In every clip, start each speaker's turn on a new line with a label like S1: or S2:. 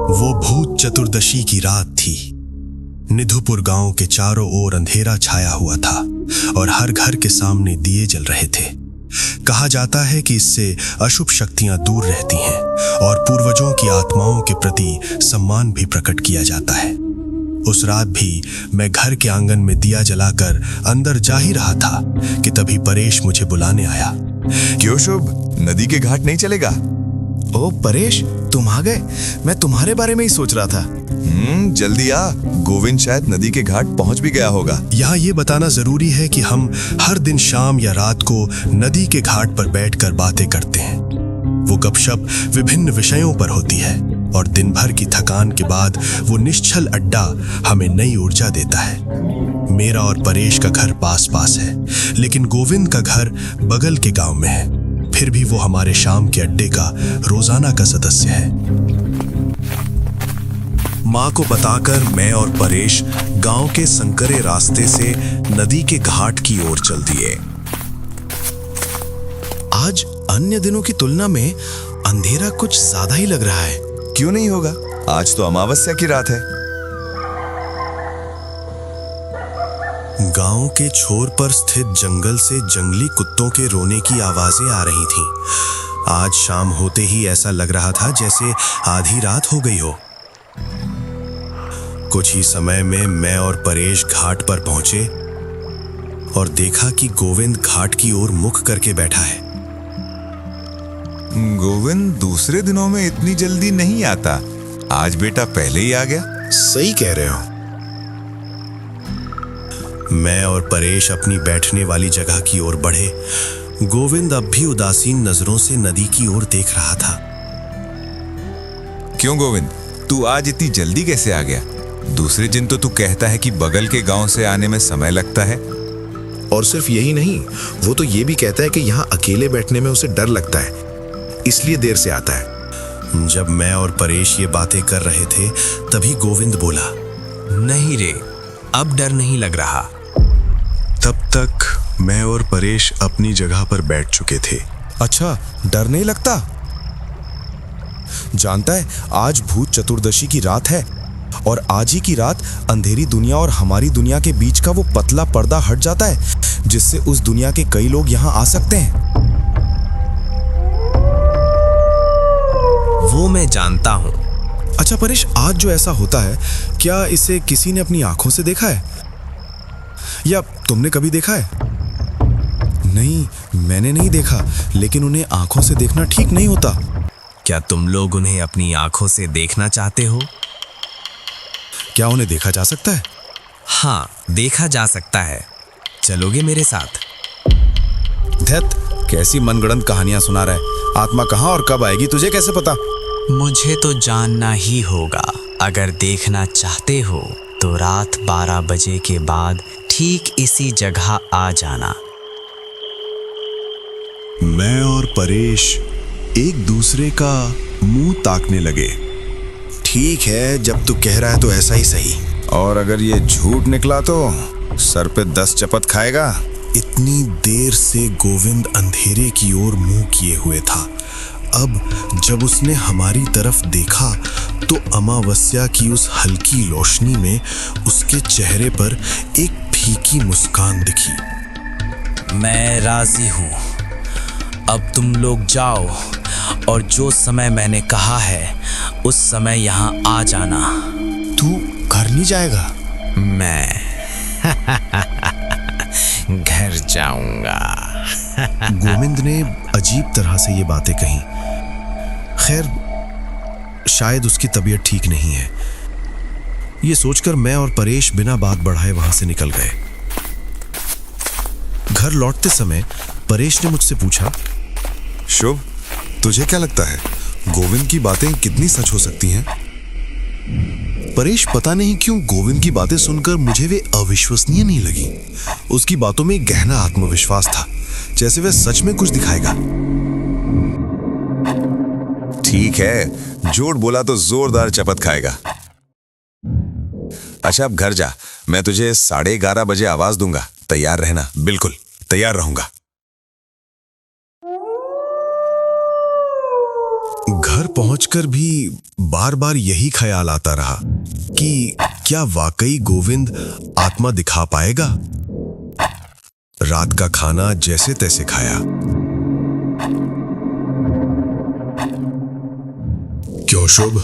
S1: वो भूत चतुर्दशी की रात थी। निधुपुर गांव के चारों ओर अंधेरा छाया हुआ था और हर घर के सामने दिए जल रहे थे। कहा जाता है कि इससे अशुभ शक्तियां दूर रहती हैं और पूर्वजों की आत्माओं के प्रति सम्मान भी प्रकट किया जाता है। उस रात भी मैं घर के आंगन में दिया जलाकर अंदर जा ही रहा था कि तभी परेश मुझे बुलाने आया।
S2: क्यों शुभ, नदी के घाट नहीं चलेगा?
S3: ओ परेश, तुम आ गए। मैं तुम्हारे बारे में ही सोच रहा था।
S2: जल्दी आ, गोविंद शायद नदी के घाट पहुंच भी गया होगा।
S1: यहाँ ये बताना जरूरी है कि हम हर दिन शाम या रात को नदी के घाट पर बैठकर बातें करते हैं। वो गपशप विभिन्न विषयों पर होती है और दिन भर की थकान के बाद वो निश्चल अड्डा हमें नई ऊर्जा देता है। मेरा और परेश का घर पास पास है, लेकिन गोविंद का घर बगल के गांव में है। फिर भी वो हमारे शाम के अड्डे का रोजाना का सदस्य है।
S4: माँ को बताकर मैं और परेश गांव के संकरे रास्ते से नदी के घाट की ओर चल दिए।
S3: आज अन्य दिनों की तुलना में अंधेरा कुछ ज्यादा ही लग रहा है।
S2: क्यों नहीं होगा, आज तो अमावस्या की रात है।
S4: गांव के छोर पर स्थित जंगल से जंगली कुत्तों के रोने की आवाजें आ रही थीं। आज शाम होते ही ऐसा लग रहा था जैसे आधी रात हो गई हो। कुछ ही समय में मैं और परेश घाट पर पहुंचे और देखा कि गोविंद घाट की ओर मुख करके बैठा है।
S2: गोविंद दूसरे दिनों में इतनी जल्दी नहीं आता, आज बेटा पहले ही आ गया।
S3: सही कह रहे हो।
S4: मैं और परेश अपनी बैठने वाली जगह की ओर बढ़े। गोविंद अब भी उदासीन नजरों से नदी की ओर देख रहा था।
S2: क्यों गोविंद, तू आज इतनी जल्दी कैसे आ गया? दूसरे दिन तो तू कहता है कि बगल के गांव से आने में समय लगता है।
S3: और सिर्फ यही नहीं, वो तो ये भी कहता है कि यहाँ अकेले बैठने में उसे डर लगता है, इसलिए देर से आता है।
S4: जब मैं और परेश ये बातें कर रहे थे तभी गोविंद बोला,
S5: नहीं रे, अब डर नहीं लग रहा।
S4: तब तक मैं और परेश अपनी जगह पर बैठ चुके थे।
S6: अच्छा, डर नहीं लगता? जानता है, आज भूत चतुर्दशी की रात है और आज ही की रात अंधेरी दुनिया और हमारी दुनिया के बीच का वो पतला पर्दा हट जाता है, जिससे उस दुनिया के कई लोग यहाँ आ सकते हैं।
S5: वो मैं जानता हूँ।
S6: अच्छा परेश, आज जो ऐसा होता है, क्या इसे किसी ने अपनी आंखों से देखा है या तुमने कभी देखा है? नहीं, मैंने नहीं देखा, लेकिन उन्हें आंखों से देखना ठीक नहीं होता।
S5: क्या तुम लोग उन्हें अपनी आंखों से देखना चाहते हो?
S6: क्या उन्हें देखा जा सकता है?
S5: हाँ, देखा जा सकता है। चलोगे मेरे साथ?
S6: धत, कैसी मनगढ़ंत कहानियां सुना रहा है। आत्मा कहाँ और कब आएगी तुझे कैसे पता?
S5: मुझे तो जानना ही होगा। अगर देखना चाहते हो तो रात 12 बजे के बाद ठीक इसी जगह आ जाना।
S4: मैं और परेश एक दूसरे का मुंह ताकने लगे।
S3: ठीक है, जब तू कह रहा है तो ऐसा ही सही।
S6: और अगर ये झूठ निकला तो सर पे 10 चपत खाएगा।
S4: इतनी देर से गोविंद अंधेरे की ओर मुंह किए हुए था। अब जब उसने हमारी तरफ देखा तो अमावस्या की उस हल्की रोशनी में उसके चेहरे पर एक फीकी मुस्कान दिखी।
S5: मैं राजी हूँ। अब तुम लोग जाओ और जो समय मैंने कहा है उस समय यहाँ आ जाना।
S3: तू घर नहीं जाएगा?
S5: मैं घर जाऊंगा।
S4: गोविंद ने अजीब तरह से ये बातें कही। खैर, शायद उसकी तबीयत ठीक नहीं है। ये सोचकर मैं और परेश बिना बात बढ़ाए वहां से निकल गए। घर लौटते समय परेश ने मुझसे पूछा,
S2: शुभ, तुझे क्या लगता है गोविंद की बातें कितनी सच हो सकती हैं?
S4: परेश, पता नहीं क्यों गोविंद की बातें सुनकर मुझे वे अविश्वसनीय नहीं लगी। उसकी बातों में गहरा आत्मविश्वास था, जैसे वह सच में कुछ दिखाएगा।
S2: ठीक है, झूठ बोला तो जोरदार चपत खाएगा। अच्छा, अब घर जा, मैं तुझे 11:30 बजे आवाज दूंगा। तैयार रहना। बिल्कुल तैयार रहूंगा।
S4: घर पहुंचकर भी बार बार यही ख्याल आता रहा कि क्या वाकई गोविंद आत्मा दिखा पाएगा। रात का खाना जैसे तैसे खाया।
S3: क्यों शुभ,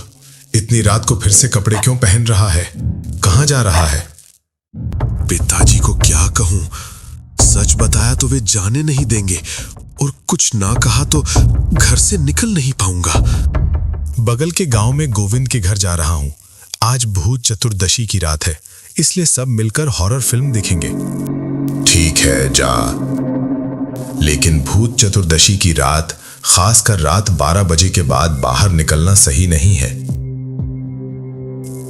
S3: इतनी रात को फिर से कपड़े क्यों पहन रहा है? कहां जा रहा है?
S4: पिताजी को क्या कहूं, सच बताया तो वे जाने नहीं देंगे और कुछ ना कहा तो घर से निकल नहीं पाऊंगा।
S3: बगल के गांव में गोविंद के घर जा रहा हूं। आज भूत चतुर्दशी की रात है, इसलिए सब मिलकर हॉरर फिल्म देखेंगे। ठीक है, जा। लेकिन भूत चतुर्दशी की रात, खासकर रात 12 बजे के बाद बाहर निकलना सही नहीं है।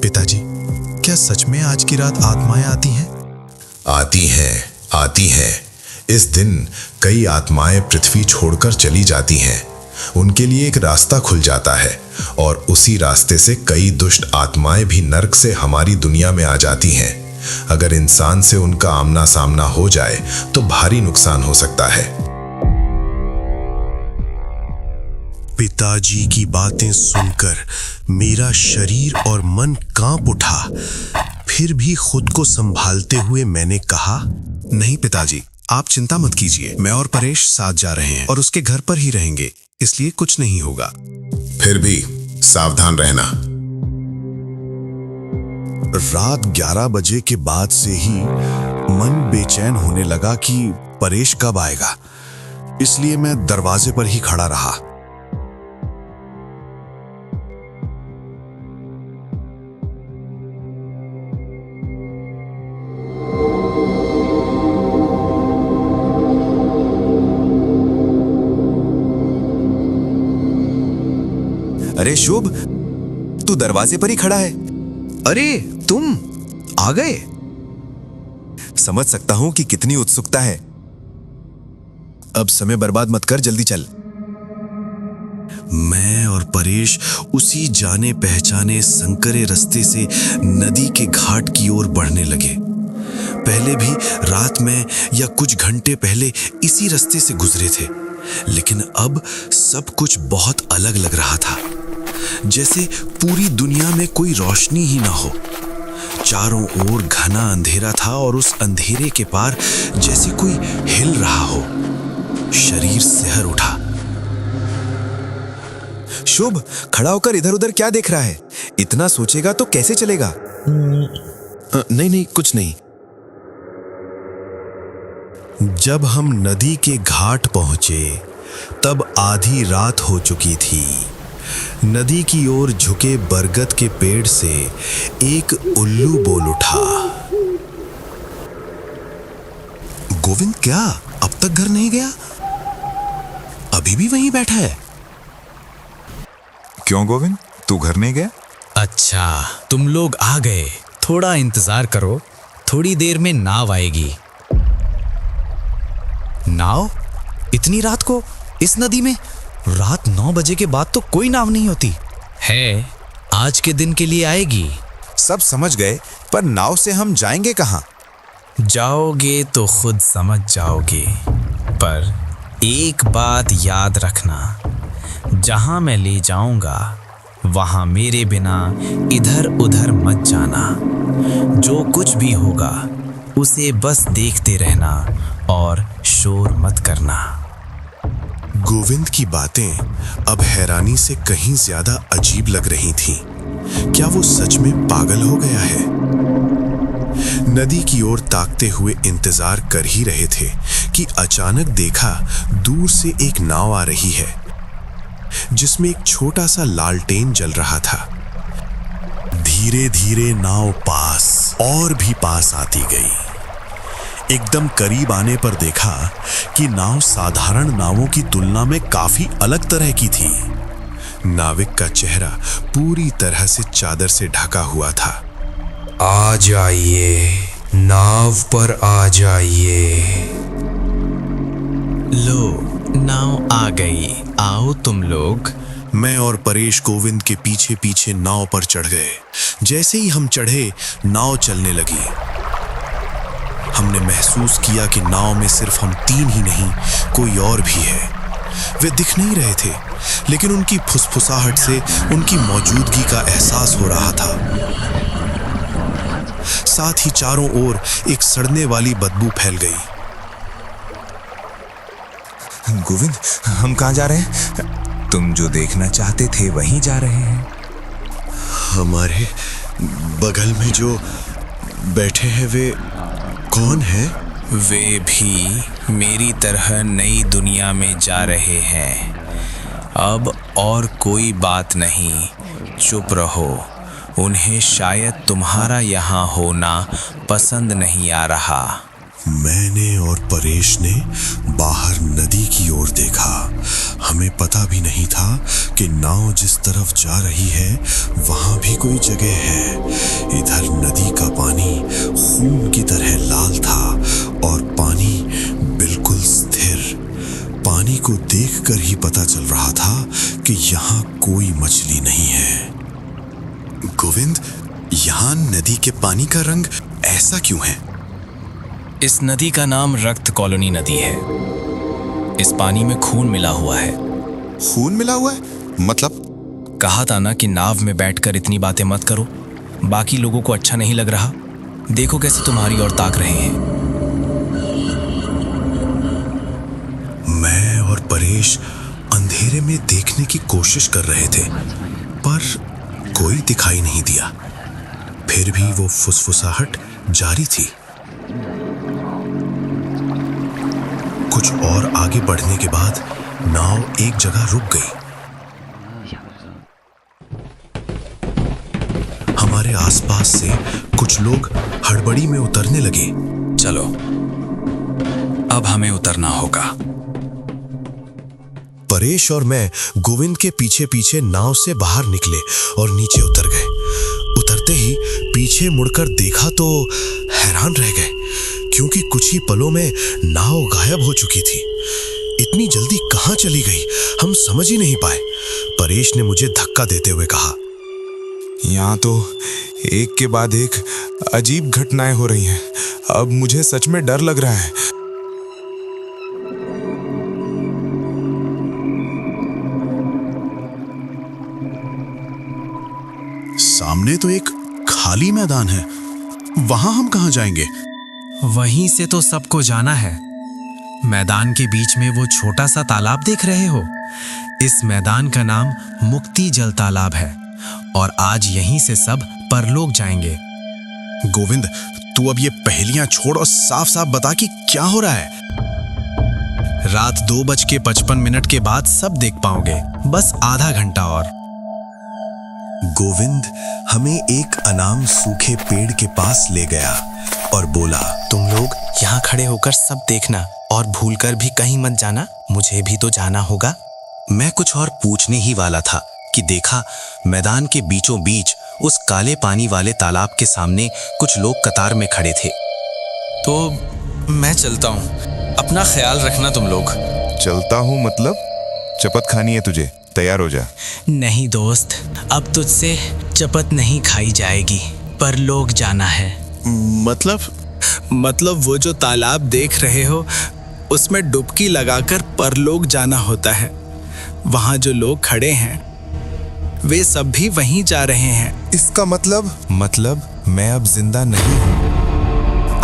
S3: पिताजी, क्या सच में आज की रात आत्माएं आती हैं? आती हैं। इस दिन कई आत्माएं पृथ्वी छोड़कर चली जाती हैं। उनके लिए एक रास्ता खुल जाता है और उसी रास्ते से कई दुष्ट आत्माएं भी नर्क से हमारी दुनिया में आ जाती हैं। अगर इंसान से उनका आमना सामना हो जाए तो भारी नुकसान हो सकता है।
S4: पिताजी की बातें सुनकर मेरा शरीर और मन कांप उठा। फिर भी खुद को संभालते हुए मैंने कहा,
S6: नहीं पिताजी, आप चिंता मत कीजिए। मैं और परेश साथ जा रहे हैं और उसके घर पर ही रहेंगे, इसलिए कुछ नहीं होगा।
S3: फिर भी सावधान रहना।
S4: रात 11 बजे के बाद से ही मन बेचैन होने लगा कि परेश कब आएगा, इसलिए मैं दरवाजे पर ही खड़ा रहा।
S2: अरे शुभ, तू दरवाजे पर ही खड़ा है।
S6: अरे तुम आ गए।
S2: समझ सकता हूं कि कितनी उत्सुकता है। अब समय बर्बाद मत कर, जल्दी चल।
S4: मैं और परेश उसी जाने पहचाने संकरे रास्ते से नदी के घाट की ओर बढ़ने लगे। पहले भी रात में या कुछ घंटे पहले इसी रास्ते से गुजरे थे, लेकिन अब सब कुछ बहुत अलग लग रहा था, जैसे पूरी दुनिया में कोई रोशनी ही ना हो। चारों ओर घना अंधेरा था और उस अंधेरे के पार जैसे कोई हिल रहा हो। शरीर सिहर उठा।
S2: शुभ, खड़ा होकर इधर उधर क्या देख रहा है? इतना सोचेगा तो कैसे चलेगा?
S6: नहीं, कुछ नहीं।
S4: जब हम नदी के घाट पहुंचे तब आधी रात हो चुकी थी। नदी की ओर झुके बरगद के पेड़ से एक उल्लू बोल उठा। गोविंद क्या अब तक घर नहीं गया? अभी भी वहीं बैठा है?
S2: क्यों गोविंद, तू घर नहीं गया?
S5: अच्छा, तुम लोग आ गए। थोड़ा इंतजार करो, थोड़ी देर में नाव आएगी। नाव? इतनी रात को इस नदी में? रात 9 बजे के बाद तो कोई नाव नहीं होती है। आज के दिन के लिए आएगी।
S2: सब समझ गए, पर नाव से हम जाएंगे कहां?
S5: जाओगे तो खुद समझ जाओगे, पर एक बात याद रखना, जहां मैं ले जाऊंगा वहां मेरे बिना इधर उधर मत जाना। जो कुछ भी होगा उसे बस देखते रहना और शोर मत करना।
S4: गोविंद की बातें अब हैरानी से कहीं ज्यादा अजीब लग रही थीं। क्या वो सच में पागल हो गया है? नदी की ओर ताकते हुए इंतजार कर ही रहे थे कि अचानक देखा दूर से एक नाव आ रही है, जिसमें एक छोटा सा लालटेन जल रहा था। धीरे धीरे नाव पास और भी पास आती गई। एकदम करीब आने पर देखा कि नाव साधारण नावों की तुलना में काफी अलग तरह की थी। नाविक का चेहरा पूरी तरह से चादर से ढका हुआ था।
S7: आ जाइए, नाव पर आ जाइए।
S5: लो, नाव आ गई, आओ तुम लोग।
S4: मैं और परेश गोविंद के पीछे पीछे नाव पर चढ़ गए। जैसे ही हम चढ़े, नाव चलने लगी। हमने महसूस किया कि नाव में सिर्फ हम 3 ही नहीं, कोई और भी है।
S6: वे दिख नहीं रहे थे, लेकिन उनकी फुसफुसाहट से उनकी मौजूदगी का एहसास हो रहा था। साथ ही चारों ओर एक सड़ने वाली बदबू फैल गई।
S2: गोविंद, हम कहाँ जा रहे हैं? तुम जो देखना चाहते थे वहीं जा रहे हैं।
S6: हमारे बगल में जो बैठे हैं वे कौन हैं?
S5: वे भी मेरी तरह नई दुनिया में जा रहे हैं। अब और कोई बात नहीं, चुप रहो। उन्हें शायद तुम्हारा यहाँ होना पसंद नहीं आ रहा।
S1: मैंने और परेश ने बाहर नदी की ओर देखा। हमें पता भी नहीं था कि नाव जिस तरफ जा रही है वहां भी कोई जगह है। इधर नदी का पानी खून की तरह लाल था और पानी बिल्कुल स्थिर। पानी को देखकर ही पता चल रहा था कि यहाँ कोई मछली नहीं है।
S6: गोविंद, यहाँ नदी के पानी का रंग ऐसा क्यों है?
S5: इस नदी का नाम रक्त कॉलोनी नदी है। इस पानी में खून मिला हुआ है।
S6: खून मिला हुआ है? मतलब?
S5: कहा था ना कि नाव में बैठकर इतनी बातें मत करो। बाकी लोगों को अच्छा नहीं लग रहा। देखो कैसे तुम्हारी ओर ताक रहे हैं।
S6: मैं और परेश अंधेरे में देखने की कोशिश कर रहे थे, पर कोई दिखाई नहीं दिया। फिर भी वो फुसफुसाहट जारी थी। कुछ और आगे बढ़ने के बाद नाव एक जगह रुक गई। हमारे आसपास से कुछ लोग हड़बड़ी में उतरने लगे।
S5: चलो, अब हमें उतरना होगा।
S6: परेश और मैं गोविंद के पीछे पीछे नाव से बाहर निकले और नीचे उतर गए। उतरते ही पीछे मुड़कर देखा तो हैरान रह गए, क्योंकि कुछ ही पलों में नाव गायब हो चुकी थी। इतनी जल्दी कहां चली गई हम समझ ही नहीं पाए। परेश ने मुझे धक्का देते हुए कहा,
S2: यहाँ तो एक के बाद एक अजीब घटनाएं हो रही हैं। अब मुझे सच में डर लग रहा है।
S6: सामने तो एक खाली मैदान है, वहां हम कहां जाएंगे?
S5: वहीं से तो सबको जाना है। मैदान के बीच में वो छोटा सा तालाब देख रहे हो? इस मैदान का नाम मुक्ति जल तालाब है और आज यहीं से सब परलोक जाएंगे।
S6: गोविंद, तू अब ये पहेलियां छोड़ और साफ साफ बता कि क्या हो रहा है।
S5: रात 2:55 के बाद सब देख पाओगे, बस आधा घंटा और।
S6: गोविंद हमें एक अनाम सूखे पेड़ के पास ले गया और बोला,
S5: तुम लोग यहाँ खड़े होकर सब देखना और भूलकर भी कहीं मत जाना, मुझे भी तो जाना होगा।
S6: मैं कुछ और पूछने ही वाला था कि देखा मैदान के बीचों बीच उस काले पानी वाले तालाब के सामने कुछ लोग कतार में खड़े थे।
S5: तो मैं चलता हूँ, अपना ख्याल रखना तुम लोग।
S2: चलता हूँ मतलब? चपत खानी है तुझे, तैयार हो जा।
S5: नहीं दोस्त, अब तुझसे चपत नहीं खाई जाएगी, परलोक जाना है।
S6: मतलब
S5: वो जो तालाब देख रहे हो उसमें डुबकी लगाकर परलोक जाना होता है। वहां जो लोग खड़े हैं वे सब भी वहीं जा रहे हैं।
S2: इसका मतलब मैं अब जिंदा नहीं हूँ।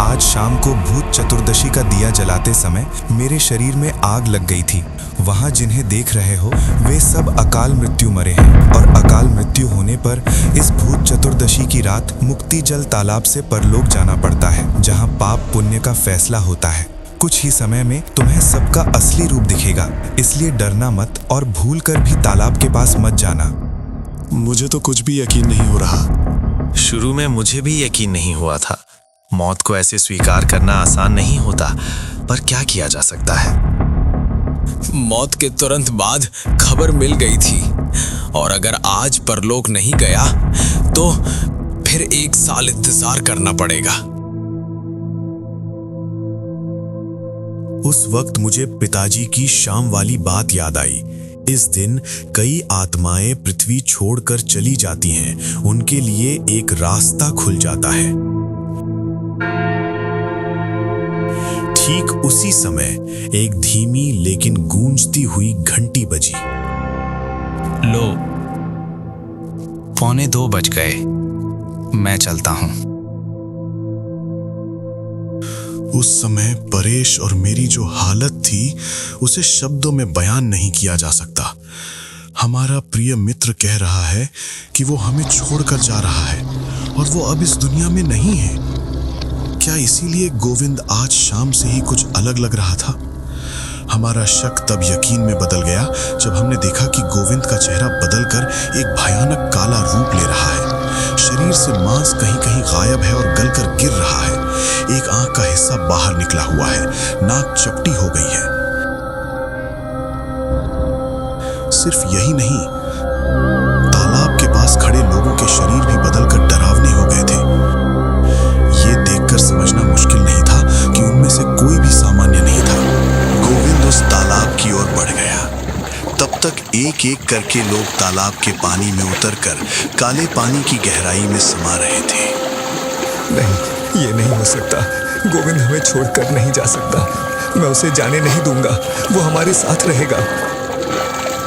S2: आज शाम को भूत चतुर्दशी का दिया जलाते समय मेरे शरीर में आग लग गई थी। वहां जिन्हें देख रहे हो वे सब अकाल मृत्यु मरे हैं और अकाल मृत्यु होने पर इस भूत चतुर्दशी की रात मुक्ति जल तालाब से परलोक जाना पड़ता है, जहां पाप पुण्य का फैसला होता है। कुछ ही समय में तुम्हें सबका असली रूप दिखेगा, इसलिए डरना मत और भूल कर भी तालाब के पास मत जाना।
S6: मुझे तो कुछ भी यकीन नहीं हो रहा।
S4: शुरू में मुझे भी यकीन नहीं हुआ था। मौत को ऐसे स्वीकार करना आसान नहीं होता, पर क्या किया जा सकता है।
S5: मौत के तुरंत बाद खबर मिल गई थी और अगर आज परलोक नहीं गया तो फिर 1 साल इंतजार करना पड़ेगा।
S6: उस वक्त मुझे पिताजी की शाम वाली बात याद आई। इस दिन कई आत्माएं पृथ्वी छोड़कर चली जाती हैं, उनके लिए एक रास्ता खुल जाता है।
S4: ठीक उसी समय एक धीमी लेकिन गूंजती हुई घंटी बजी।
S5: लो, 1:45 बज गए। मैं चलता हूं।
S4: उस समय परेश और मेरी जो हालत थी उसे शब्दों में बयान नहीं किया जा सकता। हमारा प्रिय मित्र कह रहा है कि वो हमें छोड़कर जा रहा है और वो अब इस दुनिया में नहीं है। क्या इसीलिए गोविंद आज शाम से ही कुछ अलग लग रहा था? हमारा शक तब यकीन में बदल गया जब हमने देखा कि गोविंद का चेहरा बदलकर एक भयानक काला रूप ले रहा है। शरीर से मांस कहीं कहीं गायब है और गलकर गिर रहा है। एक आंख का हिस्सा बाहर निकला हुआ है, नाक चपटी हो गई है। सिर्फ यही नहीं, तालाब के पास खड़े लोगों के शरीर भी बदलकर डरावने हो गए थे। ये देखकर समझना मुश्किल नहीं था कि उनमें से कोई भी सामान्य नहीं था। गोविंद उस तालाब की ओर बढ़ गया। तब तक एक एक करके लोग तालाब के पानी में उतरकर काले पानी की गहराई में समा रहे थे।
S2: नहीं, ये नहीं हो सकता। गोविंद हमें छोड़कर नहीं जा सकता। मैं उसे जाने नहीं दूंगा। वो हमारे साथ रहेगा।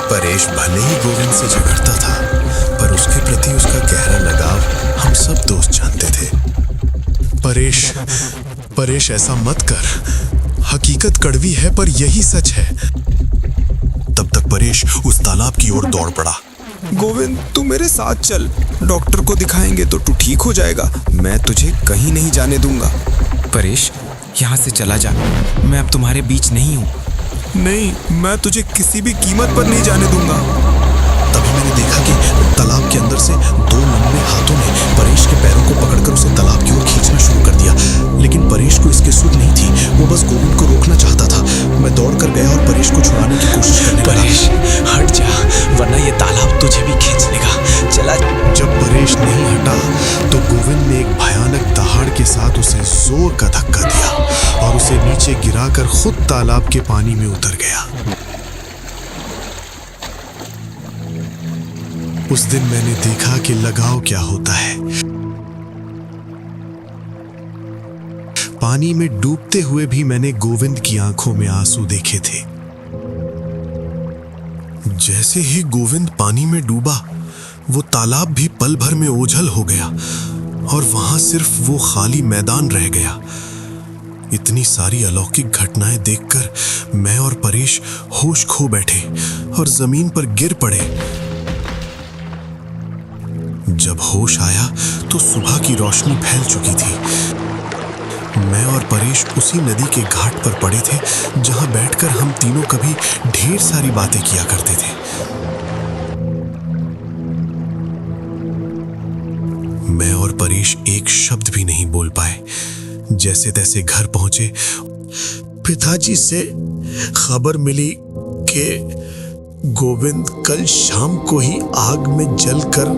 S4: परेश भले ही गोविंद से झगड़ता था, पर उसके प्रति उसका गहरा लगाव हम सब दोस्त जानते थे। परेश ऐसा मत कर। हकीकत कड़वी है पर यही सच है। तब तक परेश उस तालाब की ओर दौड़ पड़ा।
S2: गोविंद, तू मेरे साथ चल। डॉक्टर को दिखाएंगे तो तू ठीक हो जाएगा। मैं तुझे कहीं नहीं जाने दूंगा।
S5: परेश, यहाँ से चला जा। मैं अब तुम्हारे बीच नहीं हूँ।
S2: नहीं, मैं तुझे किसी भी कीमत पर नहीं जाने दूंगा।
S4: तभी मैंने देखा कि तालाब के अंदर से 2 लंबे हाथों ने परेश के पैरों को पकड़कर उसे तालाब की ओर खींचना शुरू कर दिया। लेकिन परेश को इसकी सुध नहीं थी। वो बस गोविंद को रोकना चाहता था। मैं दौड़कर गया और परेश को छुड़ाने की कोशिश करने लगा।
S5: परेश, हट जा, वरना ये तालाब तुझे भी खींच लेगा। चला।
S4: जब परेश नहीं हटा तो गोविंद ने एक भयानक दहाड़ के साथ उसे जोर का धक्का दिया और उसे नीचे गिराकर खुद तालाब के पानी में उतर गया। उस दिन मैंने देखा कि लगाव क्या होता है। पानी में डूबते हुए भी मैंने गोविंद की आंखों में आंसू देखे थे। जैसे ही गोविंद पानी में डूबा, वो तालाब भी पल भर में ओझल हो गया और वहां सिर्फ वो खाली मैदान रह गया। इतनी सारी अलौकिक घटनाएं देखकर मैं और परेश होश खो बैठे और जमीन पर गिर पड़े। जब होश आया तो सुबह की रोशनी फैल चुकी थी। मैं और परेश उसी नदी के घाट पर पड़े थे जहां बैठकर हम तीनों कभी ढेर सारी बातें किया करते थे। मैं और परेश एक शब्द भी नहीं बोल पाए। जैसे तैसे घर पहुंचे, पिताजी से खबर मिली कि गोविंद कल शाम को ही आग में जलकर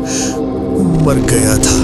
S4: मर गया था।